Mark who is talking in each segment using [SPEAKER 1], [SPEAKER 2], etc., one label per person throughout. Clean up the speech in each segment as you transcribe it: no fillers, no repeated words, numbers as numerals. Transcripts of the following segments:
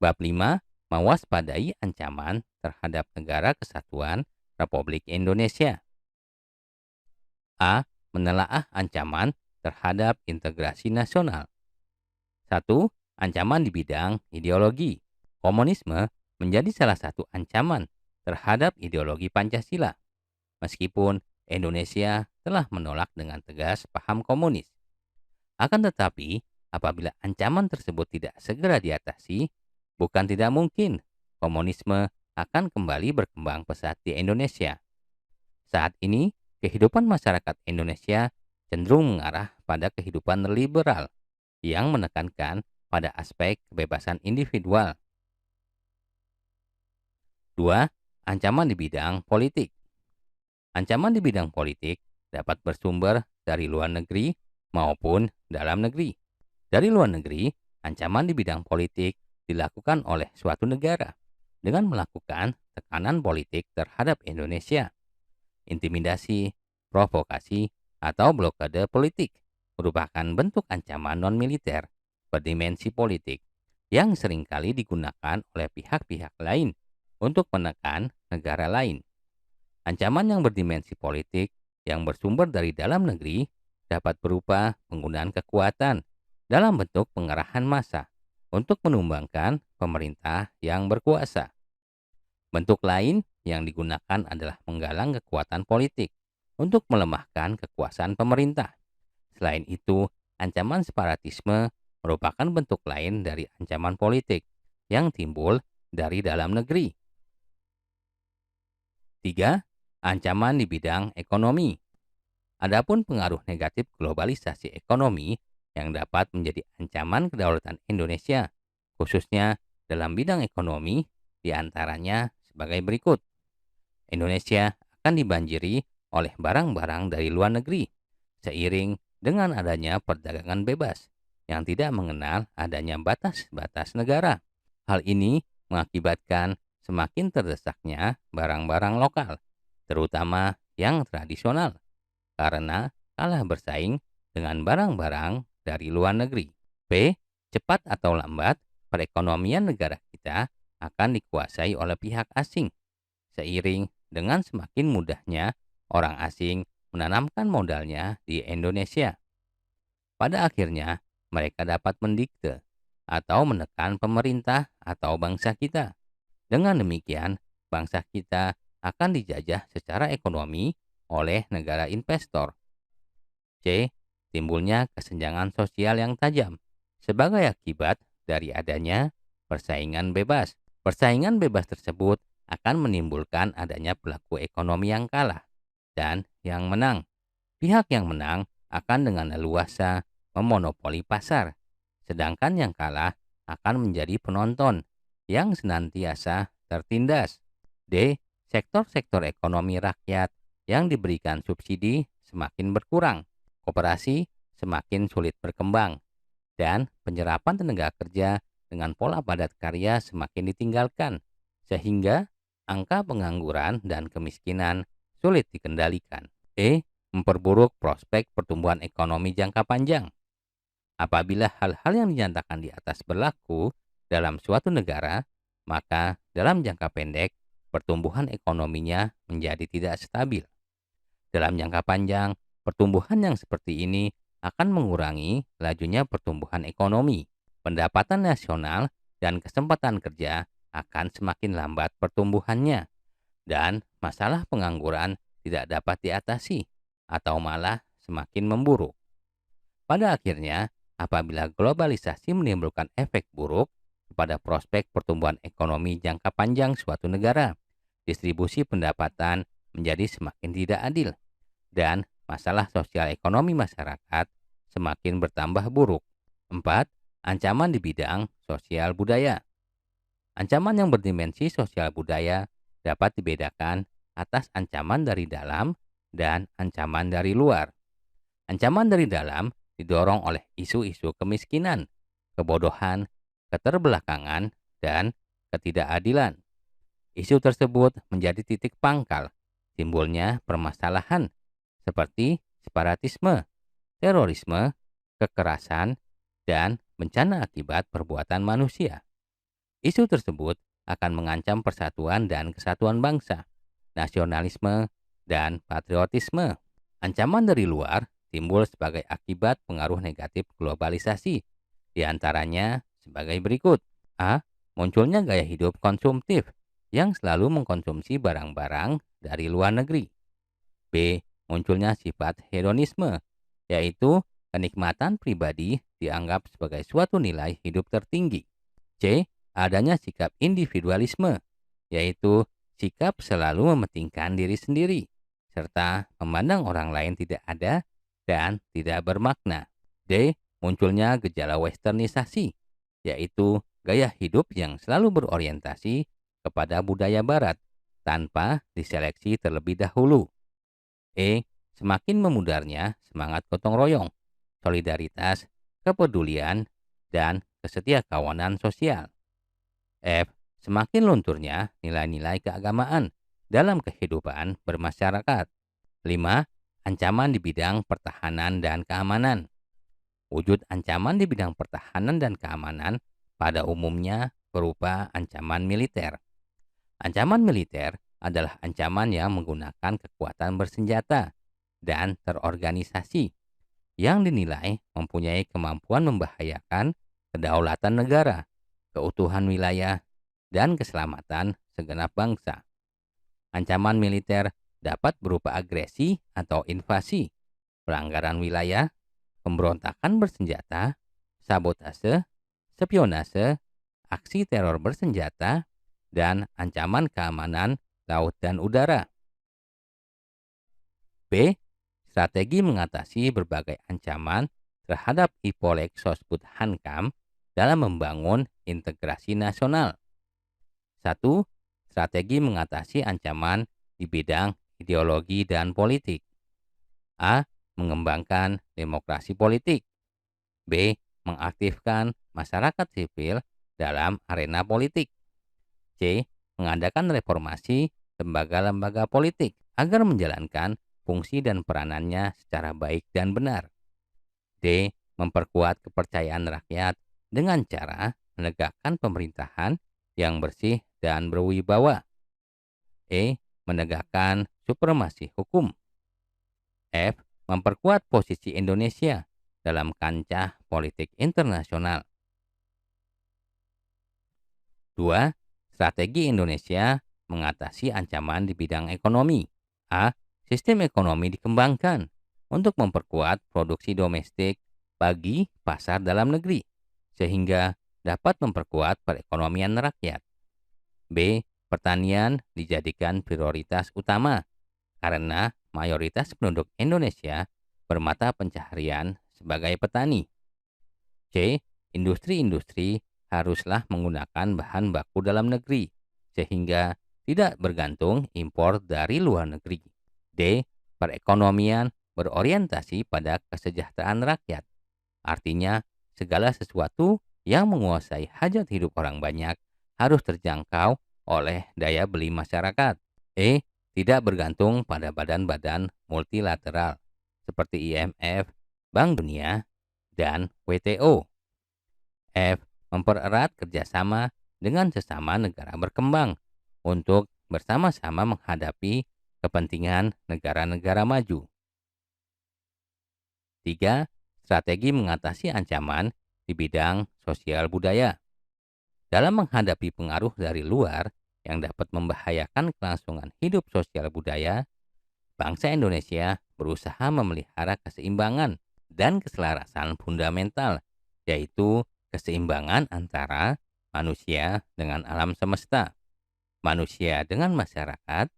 [SPEAKER 1] Bab 5, mewaspadai ancaman terhadap Negara Kesatuan Republik Indonesia. A. Menelaah ancaman terhadap integrasi nasional. 1. Ancaman di bidang ideologi. Komunisme menjadi salah satu ancaman terhadap ideologi Pancasila. Meskipun Indonesia telah menolak dengan tegas paham komunis. Akan tetapi, apabila ancaman tersebut tidak segera diatasi, bukan tidak mungkin komunisme akan kembali berkembang pesat di Indonesia. Saat ini, kehidupan masyarakat Indonesia cenderung mengarah pada kehidupan liberal yang menekankan pada aspek kebebasan individual. 2. Ancaman di bidang politik. Ancaman di bidang politik dapat bersumber dari luar negeri maupun dalam negeri. Dari luar negeri, ancaman di bidang politik dilakukan oleh suatu negara dengan melakukan tekanan politik terhadap Indonesia. Intimidasi, provokasi, atau blokade politik merupakan bentuk ancaman non-militer berdimensi politik yang seringkali digunakan oleh pihak-pihak lain untuk menekan negara lain. Ancaman yang berdimensi politik yang bersumber dari dalam negeri dapat berupa penggunaan kekuatan dalam bentuk pengerahan massa untuk menumbangkan pemerintah yang berkuasa. Bentuk lain yang digunakan adalah menggalang kekuatan politik untuk melemahkan kekuasaan pemerintah. Selain itu, ancaman separatisme merupakan bentuk lain dari ancaman politik yang timbul dari dalam negeri. 3. Ancaman di bidang ekonomi. Adapun pengaruh negatif globalisasi ekonomi yang dapat menjadi ancaman kedaulatan Indonesia, khususnya dalam bidang ekonomi, diantaranya sebagai berikut. Indonesia akan dibanjiri oleh barang-barang dari luar negeri, seiring dengan adanya perdagangan bebas yang tidak mengenal adanya batas-batas negara. Hal ini mengakibatkan semakin terdesaknya barang-barang lokal, terutama yang tradisional, karena kalah bersaing dengan barang-barang dari luar negeri. B. Cepat atau lambat, perekonomian negara kita akan dikuasai oleh pihak asing, seiring dengan semakin mudahnya orang asing menanamkan modalnya di Indonesia. Pada akhirnya, mereka dapat mendikte atau menekan pemerintah atau bangsa kita. Dengan demikian, bangsa kita akan dijajah secara ekonomi oleh negara investor. C. Timbulnya kesenjangan sosial yang tajam sebagai akibat dari adanya persaingan bebas. Persaingan bebas tersebut akan menimbulkan adanya pelaku ekonomi yang kalah dan yang menang. Pihak yang menang akan dengan leluasa memonopoli pasar, sedangkan yang kalah akan menjadi penonton yang senantiasa tertindas. D. Sektor-sektor ekonomi rakyat yang diberikan subsidi semakin berkurang, koperasi semakin sulit berkembang, dan penyerapan tenaga kerja dengan pola padat karya semakin ditinggalkan, sehingga angka pengangguran dan kemiskinan sulit dikendalikan. E. Memperburuk prospek pertumbuhan ekonomi jangka panjang. Apabila hal-hal yang dinyatakan di atas berlaku dalam suatu negara, maka dalam jangka pendek pertumbuhan ekonominya menjadi tidak stabil. Dalam jangka panjang, pertumbuhan yang seperti ini akan mengurangi lajunya pertumbuhan ekonomi. Pendapatan nasional dan kesempatan kerja akan semakin lambat pertumbuhannya, dan masalah pengangguran tidak dapat diatasi atau malah semakin memburuk. Pada akhirnya, apabila globalisasi menimbulkan efek buruk kepada prospek pertumbuhan ekonomi jangka panjang suatu negara, distribusi pendapatan menjadi semakin tidak adil, dan masalah sosial ekonomi masyarakat semakin bertambah buruk. 4. Ancaman di bidang sosial budaya. Ancaman yang berdimensi sosial budaya dapat dibedakan atas ancaman dari dalam dan ancaman dari luar. Ancaman dari dalam didorong oleh isu-isu kemiskinan, kebodohan, keterbelakangan, dan ketidakadilan. Isu tersebut menjadi titik pangkal timbulnya permasalahan seperti separatisme, terorisme, kekerasan, dan bencana akibat perbuatan manusia. Isu tersebut akan mengancam persatuan dan kesatuan bangsa, nasionalisme, dan patriotisme. Ancaman dari luar timbul sebagai akibat pengaruh negatif globalisasi, di antaranya sebagai berikut. A. Munculnya gaya hidup konsumtif yang selalu mengkonsumsi barang-barang dari luar negeri. B. Munculnya sifat hedonisme, yaitu kenikmatan pribadi dianggap sebagai suatu nilai hidup tertinggi. C. Adanya sikap individualisme, yaitu sikap selalu mementingkan diri sendiri, serta memandang orang lain tidak ada dan tidak bermakna. D. Munculnya gejala westernisasi, yaitu gaya hidup yang selalu berorientasi kepada budaya barat tanpa diseleksi terlebih dahulu. E. Semakin memudarnya semangat gotong royong, solidaritas, kepedulian, dan kesetiakawanan sosial. F. Semakin lunturnya nilai-nilai keagamaan dalam kehidupan bermasyarakat. 5. Ancaman di bidang pertahanan dan keamanan. Wujud ancaman di bidang pertahanan dan keamanan pada umumnya berupa ancaman militer. Ancaman militer adalah ancaman yang menggunakan kekuatan bersenjata dan terorganisasi yang dinilai mempunyai kemampuan membahayakan kedaulatan negara, keutuhan wilayah, dan keselamatan segenap bangsa. Ancaman militer dapat berupa agresi atau invasi, pelanggaran wilayah, pemberontakan bersenjata, sabotase, spionase, aksi teror bersenjata, dan ancaman keamanan laut dan udara. B. Strategi mengatasi berbagai ancaman terhadap Ipolek Sosbud Hankam dalam membangun integrasi nasional. 1. Strategi mengatasi ancaman di bidang ideologi dan politik. A. Mengembangkan demokrasi politik. B. Mengaktifkan masyarakat sipil dalam arena politik. C. Mengadakan reformasi lembaga-lembaga politik agar menjalankan fungsi dan peranannya secara baik dan benar. D. Memperkuat kepercayaan rakyat dengan cara menegakkan pemerintahan yang bersih dan berwibawa. E. Menegakkan supremasi hukum. F. Memperkuat posisi Indonesia dalam kancah politik internasional. 2. Strategi Indonesia mengatasi ancaman di bidang ekonomi. A. Sistem ekonomi dikembangkan untuk memperkuat produksi domestik bagi pasar dalam negeri, sehingga dapat memperkuat perekonomian rakyat. B. Pertanian dijadikan prioritas utama, karena mayoritas penduduk Indonesia bermata pencaharian sebagai petani. C. Industri-industri haruslah menggunakan bahan baku dalam negeri, sehingga tidak bergantung impor dari luar negeri. D. Perekonomian berorientasi pada kesejahteraan rakyat. Artinya, segala sesuatu yang menguasai hajat hidup orang banyak harus terjangkau oleh daya beli masyarakat. E. Tidak bergantung pada badan-badan multilateral seperti IMF, Bank Dunia, dan WTO. F. Mempererat kerjasama dengan sesama negara berkembang untuk bersama-sama menghadapi kepentingan negara-negara maju. 3. Strategi mengatasi ancaman di bidang sosial budaya. Dalam menghadapi pengaruh dari luar yang dapat membahayakan kelangsungan hidup sosial budaya, bangsa Indonesia berusaha memelihara keseimbangan dan keselarasan fundamental, yaitu keseimbangan antara manusia dengan alam semesta, manusia dengan masyarakat,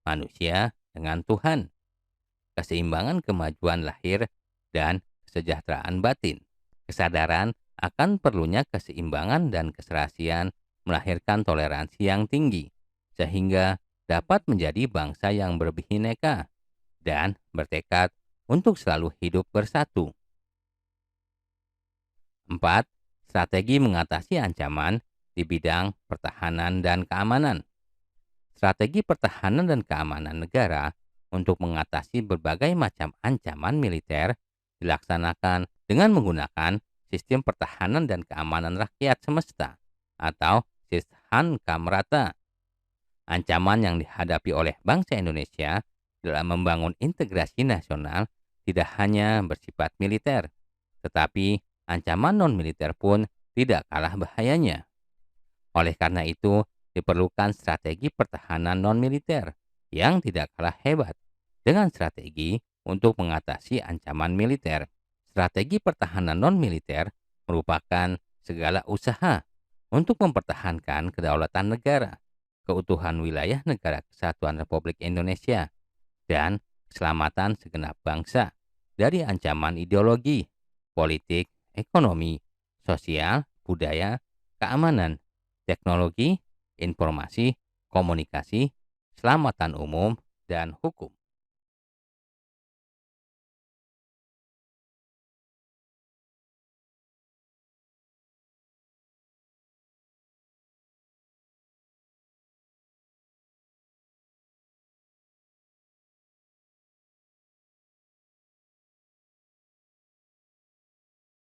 [SPEAKER 1] manusia dengan Tuhan, keseimbangan kemajuan lahir dan kesejahteraan batin. Kesadaran akan perlunya keseimbangan dan keserasian melahirkan toleransi yang tinggi, sehingga dapat menjadi bangsa yang berbineka dan bertekad untuk selalu hidup bersatu. 4. Strategi mengatasi ancaman di bidang pertahanan dan keamanan. Strategi pertahanan dan keamanan negara untuk mengatasi berbagai macam ancaman militer dilaksanakan dengan menggunakan sistem pertahanan dan keamanan rakyat semesta atau berbasis hankam rata. Ancaman yang dihadapi oleh bangsa Indonesia dalam membangun integrasi nasional tidak hanya bersifat militer, tetapi ancaman non-militer pun tidak kalah bahayanya. Oleh karena itu, diperlukan strategi pertahanan non-militer yang tidak kalah hebat dengan strategi untuk mengatasi ancaman militer. Strategi pertahanan non-militer merupakan segala usaha untuk mempertahankan kedaulatan negara, keutuhan wilayah negara kesatuan Republik Indonesia, dan keselamatan segenap bangsa dari ancaman ideologi, politik, ekonomi, sosial, budaya, keamanan, teknologi, informasi, komunikasi, keselamatan umum, dan hukum.